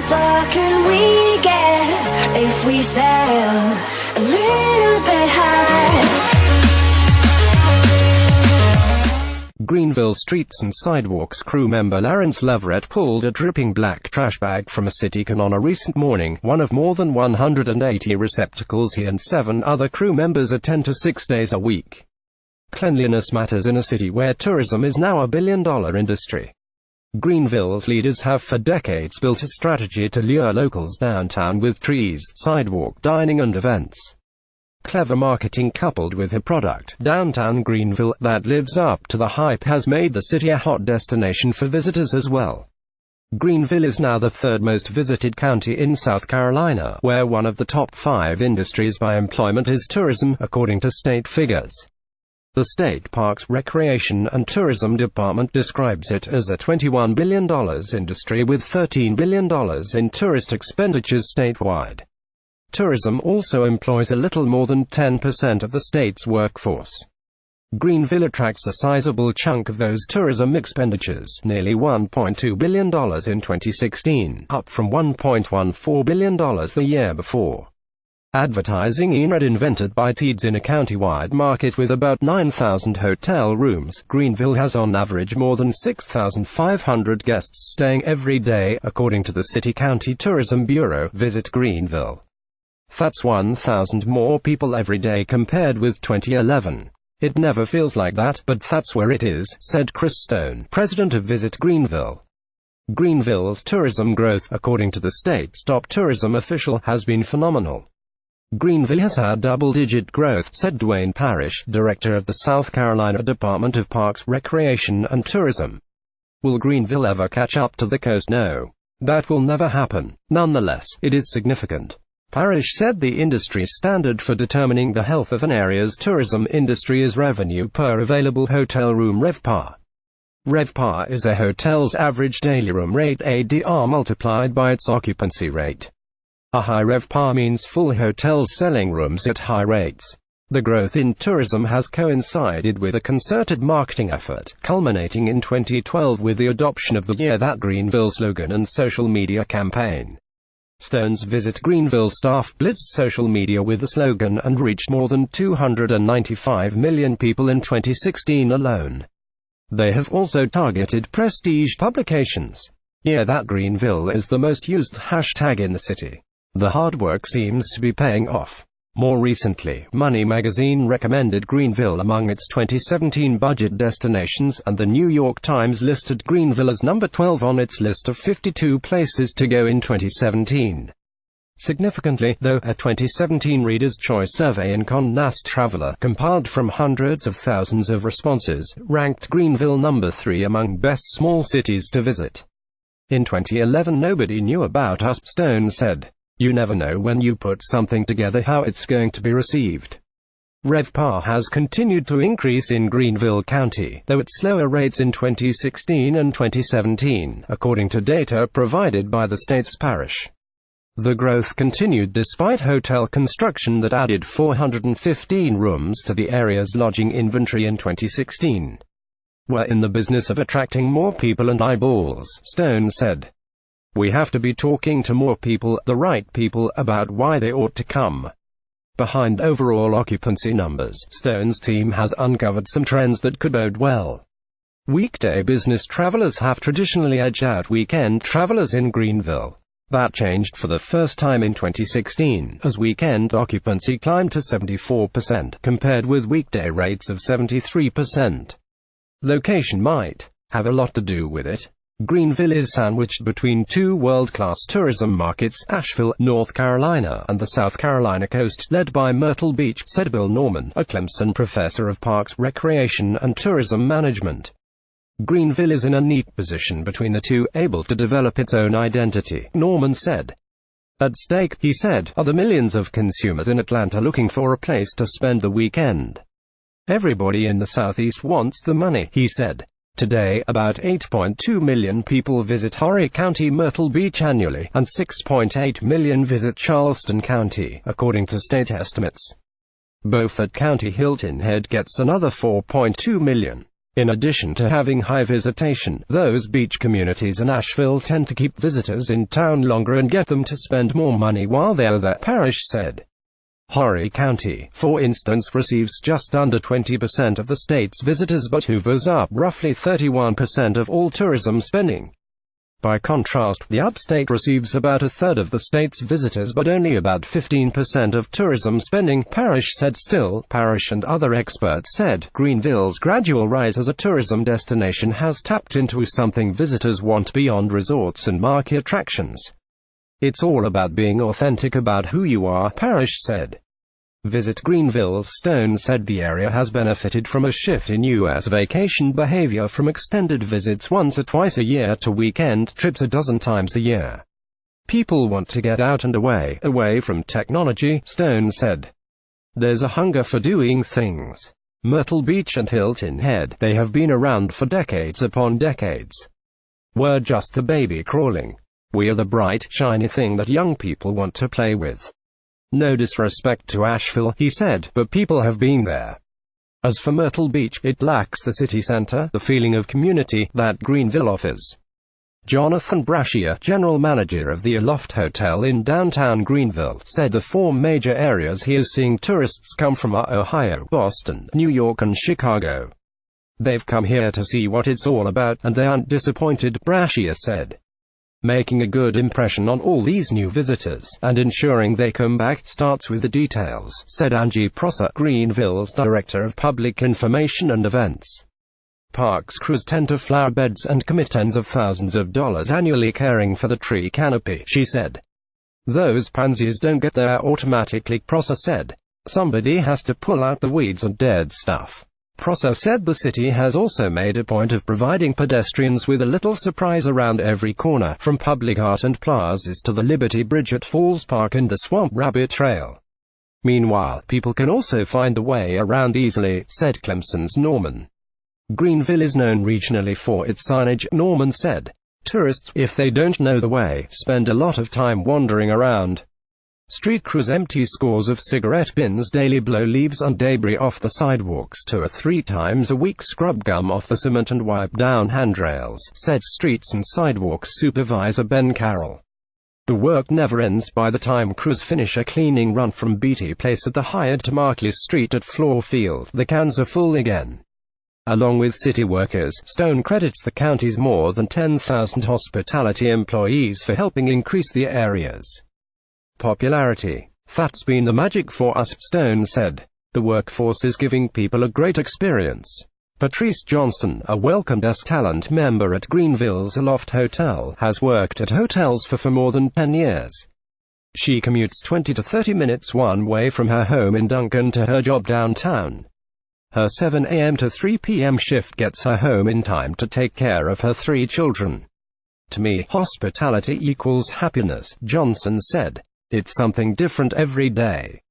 far can we get if we sail a little bit high? Greenville Streets and Sidewalks crew member Larrence Leverette pulled a dripping black trash bag from a city can on a recent morning, one of more than 180 receptacles he and 7 other crew members attend to 6 days a week. Cleanliness matters in a city where tourism is now a billion-dollar industry. Greenville's leaders have for decades built a strategy to lure locals downtown with trees, sidewalk dining and events. Clever marketing coupled with a product, Downtown Greenville, that lives up to the hype has made the city a hot destination for visitors as well. Greenville is now the 3rd most visited county in South Carolina, where one of the top 5 industries by employment is tourism, according to state figures. The state Parks, Recreation and Tourism Department describes it as a $21 billion industry with $13 billion in tourist expenditures statewide. Tourism also employs a little more than 10% of the state's workforce. Greenville attracts a sizable chunk of those tourism expenditures, nearly $1.2 billion in 2016, up from $1.14 billion the year before. Advertising era invented by Teeds in a county-wide market with about 9,000 hotel rooms, Greenville has on average more than 6,500 guests staying every day, according to the City-County Tourism Bureau. Visit Greenville. That's 1,000 more people every day compared with 2011. It never feels like that, but that's where it is, said Chris Stone, president of Visit Greenville. Greenville's tourism growth, according to the state's top tourism official, has been phenomenal. Greenville has had double-digit growth, said Dwayne Parrish, director of the South Carolina Department of Parks, Recreation and Tourism. Will Greenville ever catch up to the coast? No. That will never happen. Nonetheless, it is significant. Parrish said the industry standard for determining the health of an area's tourism industry is revenue per available hotel room RevPAR. RevPAR is a hotel's average daily room rate ADR multiplied by its occupancy rate. A high RevPAR means full hotels selling rooms at high rates. The growth in tourism has coincided with a concerted marketing effort, culminating in 2012 with the adoption of the Year That Greenville slogan and social media campaign. Stone's Visit Greenville staff blitzed social media with the slogan and reached more than 295 million people in 2016 alone. They have also targeted prestige publications. Year That Greenville is the most used hashtag in the city. The hard work seems to be paying off. More recently, Money magazine recommended Greenville among its 2017 budget destinations, and the New York Times listed Greenville as number 12 on its list of 52 places to go in 2017. Significantly, though, a 2017 Reader's Choice survey in Condé Nast Traveler, compiled from hundreds of thousands of responses, ranked Greenville number 3 among best small cities to visit. In 2011 nobody knew about us, Stone said. You never know when you put something together how it's going to be received. RevPAR has continued to increase in Greenville County, though at slower rates in 2016 and 2017, according to data provided by the state's parish. The growth continued despite hotel construction that added 415 rooms to the area's lodging inventory in 2016. We're in the business of attracting more people and eyeballs, Stone said. We have to be talking to more people, the right people, about why they ought to come. Behind overall occupancy numbers, Stone's team has uncovered some trends that could bode well. Weekday business travelers have traditionally edged out weekend travelers in Greenville. That changed for the first time in 2016, as weekend occupancy climbed to 74%, compared with weekday rates of 73%. Location might have a lot to do with it. Greenville is sandwiched between 2 world-class tourism markets, Asheville, North Carolina, and the South Carolina coast, led by Myrtle Beach, said Bill Norman, a Clemson professor of Parks, Recreation and Tourism Management. Greenville is in a neat position between the two, able to develop its own identity, Norman said. At stake, he said, are the millions of consumers in Atlanta looking for a place to spend the weekend. Everybody in the Southeast wants the money, he said. Today, about 8.2 million people visit Horry County, Myrtle Beach annually, and 6.8 million visit Charleston County, according to state estimates. Beaufort County Hilton Head gets another 4.2 million. In addition to having high visitation, those beach communities in Asheville tend to keep visitors in town longer and get them to spend more money while they're there, Parrish said. Horry County, for instance, receives just under 20% of the state's visitors but hoovers up roughly 31% of all tourism spending. By contrast, the upstate receives about a third of the state's visitors but only about 15% of tourism spending, Parrish said. Still, Parrish and other experts said, Greenville's gradual rise as a tourism destination has tapped into something visitors want beyond resorts and marquee attractions. It's all about being authentic about who you are, Parrish said. Visit Greenville. Stone said the area has benefited from a shift in U.S. vacation behavior from extended visits once or twice a year to weekend trips a dozen times a year. People want to get out and away from technology, Stone said. There's a hunger for doing things. Myrtle Beach and Hilton Head, they have been around for decades upon decades. We're just the baby crawling. We're the bright, shiny thing that young people want to play with. No disrespect to Asheville, he said, but people have been there. As for Myrtle Beach, it lacks the city center, the feeling of community, that Greenville offers. Jonathan Brashear, general manager of the Aloft Hotel in downtown Greenville, said the four major areas he is seeing tourists come from are Ohio, Boston, New York and Chicago. They've come here to see what it's all about, and they aren't disappointed, Brashear said. Making a good impression on all these new visitors, and ensuring they come back, starts with the details, said Angie Prosser, Greenville's Director of Public Information and Events. Parks crews tend to flower beds and commit tens of thousands of dollars annually caring for the tree canopy, she said. Those pansies don't get there automatically, Prosser said. Somebody has to pull out the weeds and dead stuff. Prosser said the city has also made a point of providing pedestrians with a little surprise around every corner, from public art and plazas to the Liberty Bridge at Falls Park and the Swamp Rabbit Trail. Meanwhile, people can also find the way around easily, said Clemson's Norman. Greenville is known regionally for its signage, Norman said. Tourists, if they don't know the way, spend a lot of time wandering around. Street crews empty scores of cigarette bins daily, blow leaves and debris off the sidewalks, tour 3 times a week, scrub gum off the cement and wipe down handrails, said Streets and Sidewalks supervisor Ben Carroll. The work never ends. By the time crews finish a cleaning run from Beatty Place at the Hyatt to Markley Street at Floor Field, the cans are full again. Along with city workers, Stone credits the county's more than 10,000 hospitality employees for helping increase the area's popularity. That's been the magic for us, Stone said. The workforce is giving people a great experience. Patrice Johnson, a welcome desk talent member at Greenville's Aloft Hotel, has worked at hotels for more than 10 years. She commutes 20 to 30 minutes one way from her home in Duncan to her job downtown. Her 7 a.m. to 3 p.m. shift gets her home in time to take care of her 3 children. To me, hospitality equals happiness, Johnson said. It's something different every day.